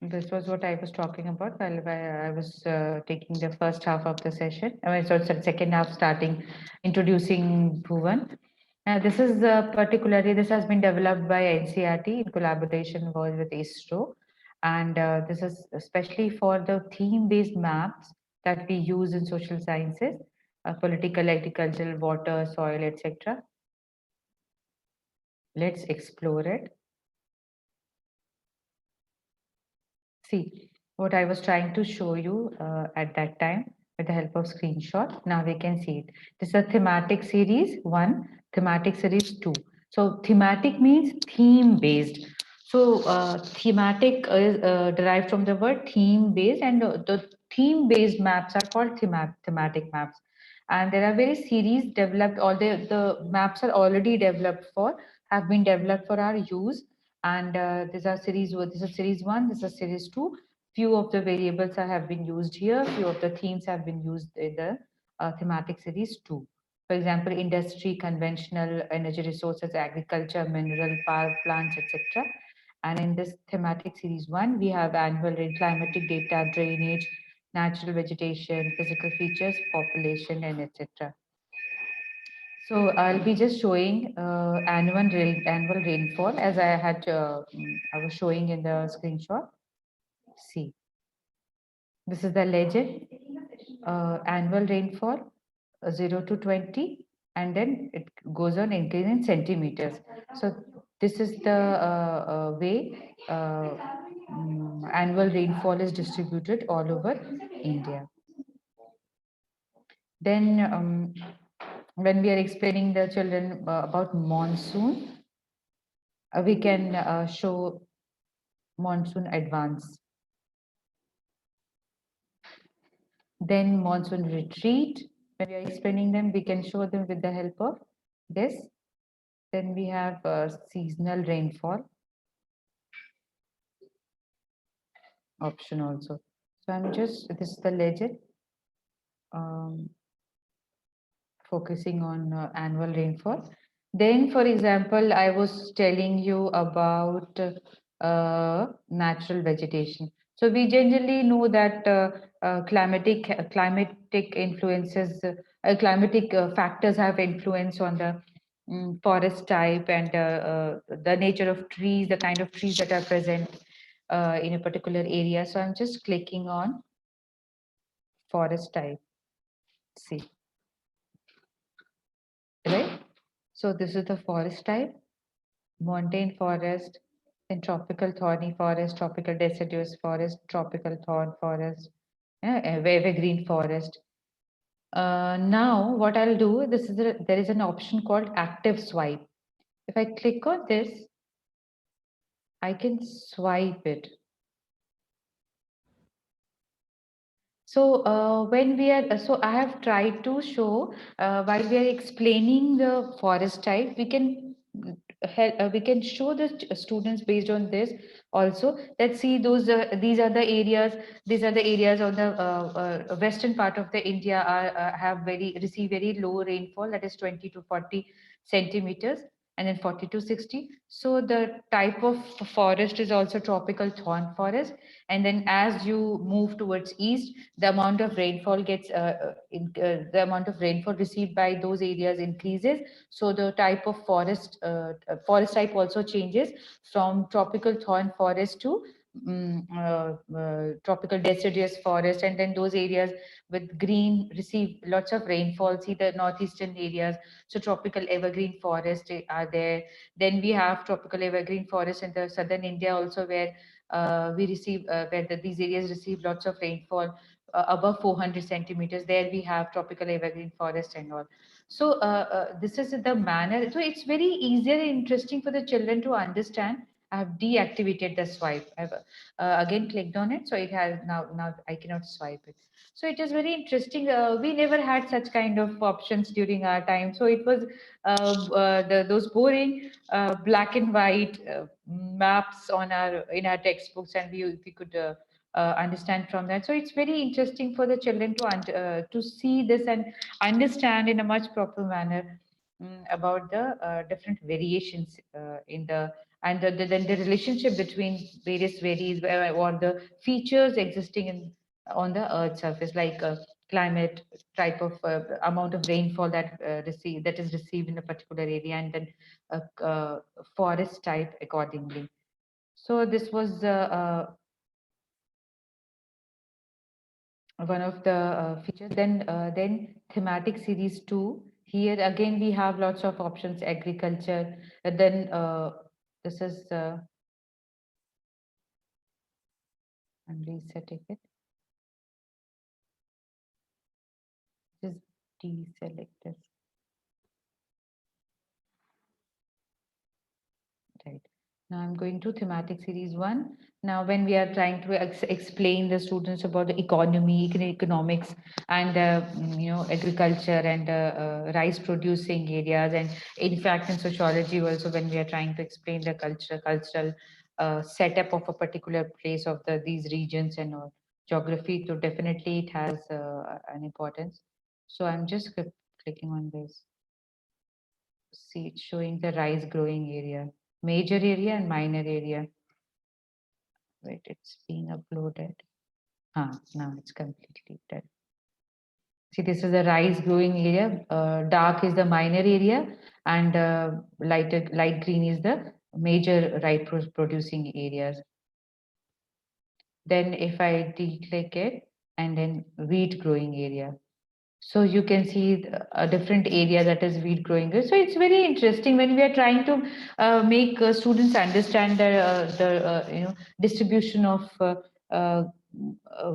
This was what I was talking about while I was taking the first half of the session. I mean, so second half starting introducing Bhuvan. This is particularly, this has been developed by NCRT in collaboration with ISRO. And this is especially for the theme-based maps that we use in social sciences, political, agricultural, water, soil, etc. Let's explore it. See, what I was trying to show you at that time with the help of screenshot. Now we can see it. This is a thematic series 1, thematic series 2. So thematic means theme based. So thematic is derived from the word theme based, and the theme based maps are called thematic maps. And there are various series developed, all the maps are already developed for, have been developed for our use. And these are series, this is series 1, this is series 2. Few of the variables have been used here, few of the themes have been used in the thematic series 2. For example, industry, conventional energy resources, agriculture, mineral, power plants, etc. And in this thematic series 1, we have annual rain, climatic data, drainage, natural vegetation, physical features, population, and etc. So I'll be just showing annual rainfall as I was showing in the screenshot. See, this is the legend, annual rainfall 0 to 20, and then it goes on increasing in centimeters. So this is the way annual rainfall is distributed all over India. Then when we are explaining the children about monsoon, we can show monsoon advance. Then monsoon retreat. When we are explaining them, we can show them with the help of this. Then we have seasonal rainfall option also. So this is the legend, focusing on annual rainfall. Then, for example, I was telling you about natural vegetation. So we generally know that climatic influences, climatic factors have influence on the forest type and the nature of trees, the kind of trees that are present in a particular area. So I'm just clicking on forest type. See, right? So this is the forest type, montane forest, then tropical thorny forest, tropical deciduous forest, tropical thorn forest, evergreen forest. Now what I'll do, there is an option called active swipe. If I click on this, I can swipe it. So so I have tried to show while we are explaining the forest type, we can show the students based on this also that see these are the areas on the western part of the India receive very low rainfall, that is 20 to 40 centimeters, and then 40 to 60. So the type of forest is also tropical thorn forest. And then as you move towards east, the amount of rainfall the amount of rainfall received by those areas increases. So the type of forest type also changes from tropical thorn forest to tropical deciduous forest. And then those areas with green receive lots of rainfall. See the northeastern areas, so tropical evergreen forest are there. Then we have tropical evergreen forest in the southern India also, where these areas receive lots of rainfall above 400 centimeters. There we have tropical evergreen forest and all. So this is the manner. So it's very easier and interesting for the children to understand. I have deactivated the swipe. I've again clicked on it, so it has now I cannot swipe it. So it is very interesting. We never had such kind of options during our time. So it was those boring black and white maps in our textbooks, and we could understand from that. So it's very interesting for the children to see this and understand in a much proper manner about the different variations in the and then the relationship between various varies or the features existing on the earth surface, like climate, type of amount of rainfall that is received in a particular area, and then forest type accordingly. So this was one of the features. Then thematic series 2. Here again we have lots of options: agriculture. Then this is I'm resetting it. Just deselect this. Right. Now I'm going to thematic series 1. Now, when we are trying to explain the students about the economics, and agriculture and rice producing areas, and in fact in sociology also, when we are trying to explain the cultural setup of a particular place of these regions and all, geography, so definitely it has an importance. So I'm just clicking on this. See, it's showing the rice growing area, major area and minor area. Wait, it's being uploaded. Now it's completely done. See, this is a rice growing area. Dark is the minor area, and light green is the major rice producing areas. Then if I declick it, and then wheat growing area. So you can see a different area that is wheat growing. So it's very interesting when we are trying to make students understand the distribution of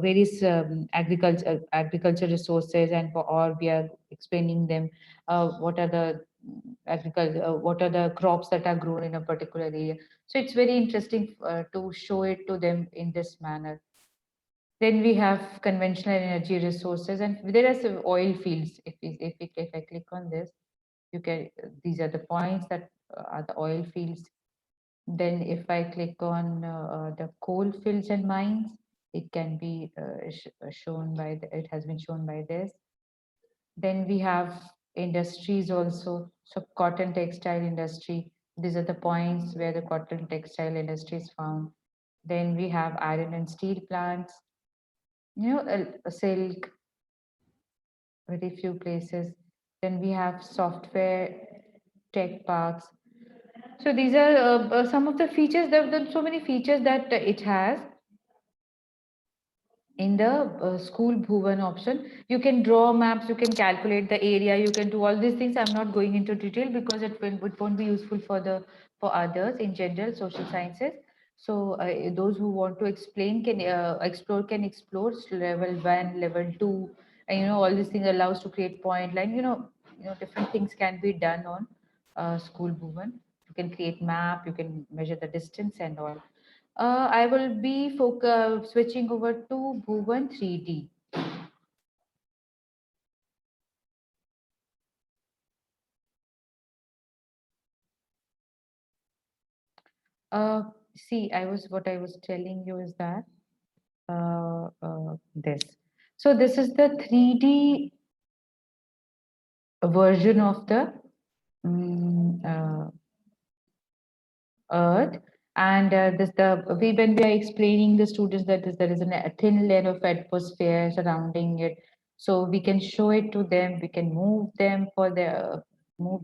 various agriculture resources, and or we are explaining them what are the agriculture, what are the crops that are grown in a particular area. So it's very interesting to show it to them in this manner. Then we have conventional energy resources, and there are some oil fields. If I click on this, you can, these are the points that are the oil fields. Then if I click on the coal fields and mines, it can be shown by it has been shown by this. Then we have industries also. So cotton textile industry. These are the points where the cotton textile industry is found. Then we have iron and steel plants, a silk, very few places. Then we have software tech parks. So these are some of the features. There are so many features that it has. In the school Bhuvan option, you can draw maps, you can calculate the area, you can do all these things. I'm not going into detail because it won't be useful for others in general social sciences. So those who want to explain can explore can explore level 1, level 2, and all these things allows to create point line. Different things can be done on school Bhuvan. You can create map, you can measure the distance and all. I will be switching over to Bhuvan 3D. See, what I was telling you is that this. So this is the 3D version of the Earth, and when we are explaining the students that there is a thin layer of atmosphere surrounding it, so we can show it to them, we can move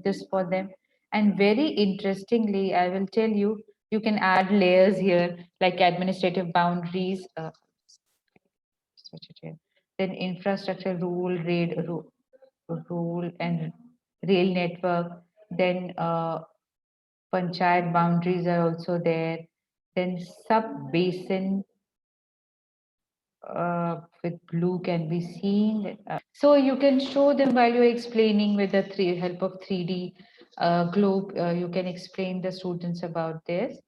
this for them. And very interestingly, I will tell you, you can add layers here like administrative boundaries, switch it here. Then infrastructure rule and rail network. Then panchayat boundaries are also there. Then sub basin with blue can be seen. So you can show them while you're explaining with the help of 3D globe. You can explain the students about this.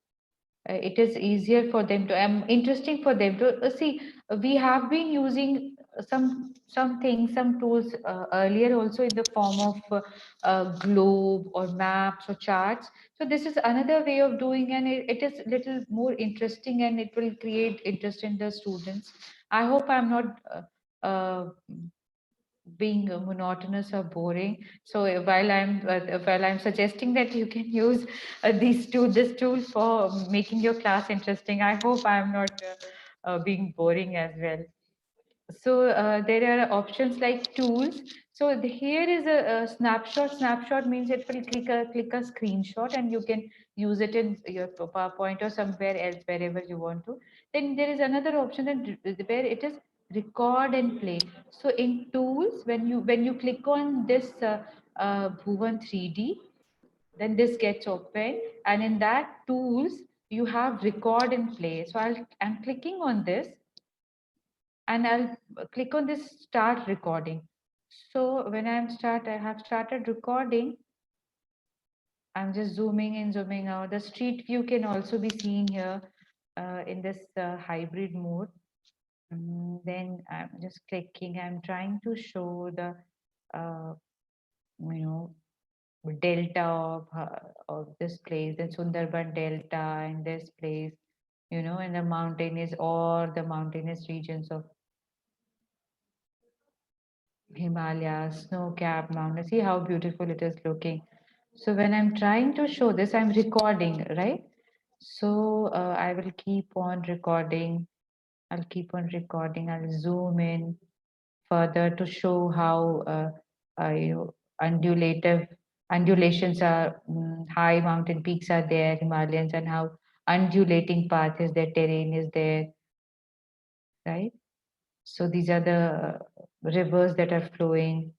It is easier for them to interesting for them to see. We have been using some things, some tools earlier also in the form of globe or maps or charts. So this is another way of doing, and it is little more interesting, and it will create interest in the students. I hope I'm not being monotonous or boring. So while I'm suggesting that you can use this tool for making your class interesting, I hope I'm not being boring as well. So there are options like tools. So here is a snapshot. Snapshot means it will click a screenshot, and you can use it in your PowerPoint or somewhere else wherever you want to. Then there is another option where it is record and play. So in tools, when you click on this Bhuvan 3D, then this gets open, and in that tools you have record and play. So I'm clicking on this, and I'll click on this start recording. So when I have started recording, I'm just zooming in, zooming out. The street view can also be seen here in this hybrid mode. Then I'm just clicking, I'm trying to show the, you know, delta of this place, the Sundarban Delta in this place, and the mountainous regions of Himalayas, snow-capped mountains. See how beautiful it is looking. So when I'm trying to show this, I'm recording, right? So I will keep on recording. I'll keep on recording. I'll zoom in further to show how undulations are, high mountain peaks are there, Himalayas, and how undulating path is there, terrain is there, right? So these are the rivers that are flowing.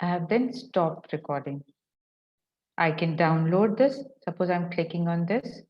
I have then stopped recording. I can download this. Suppose I'm clicking on this.